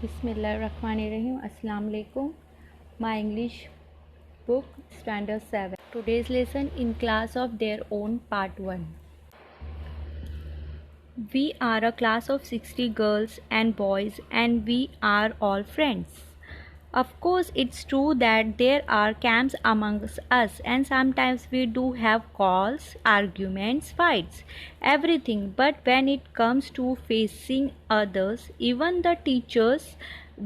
Bismillahirrahmanirrahim. Assalamu alaikum. My English book, Standard 7. Today's lesson in class of their own, part 1. We are a class of 60 girls and boys, and we are all friends. Of course, it's true that there are camps amongst us, and sometimes we do have quarrels, arguments, fights, everything. But when it comes to facing others, even the teachers,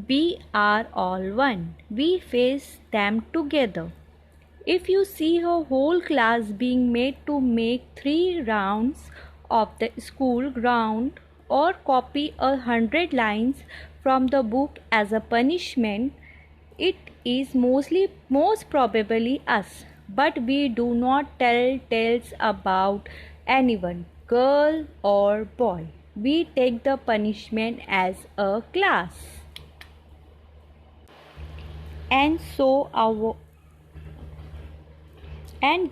we are all one. We face them together. If you see a whole class being made to make 3 rounds of the school ground or copy 100 lines from the book as a punishment, it is most probably us. But we do not tell tales about anyone, girl or boy. We take the punishment as a class. And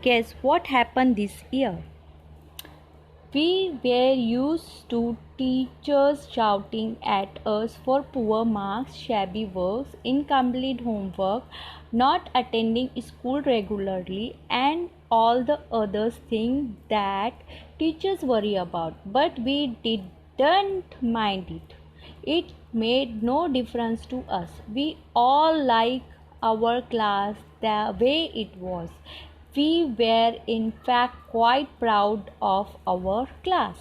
guess what happened this year? We were used to teachers shouting at us for poor marks, shabby works, incomplete homework, not attending school regularly, and all the other things that teachers worry about. But we didn't mind it. It made no difference to us. We all liked our class the way it was. We were in fact quite proud of our class.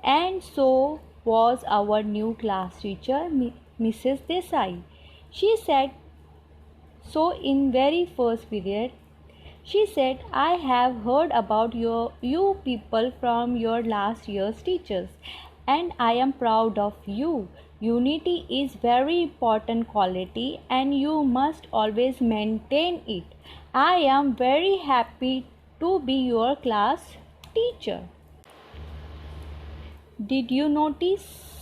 And so was our new class teacher, Mrs. Desai. She said so in very first period. She said, I have heard about you people from your last year's teachers, and I am proud of you. Unity is very important quality and you must always maintain it. I am very happy to be your class teacher. Did you notice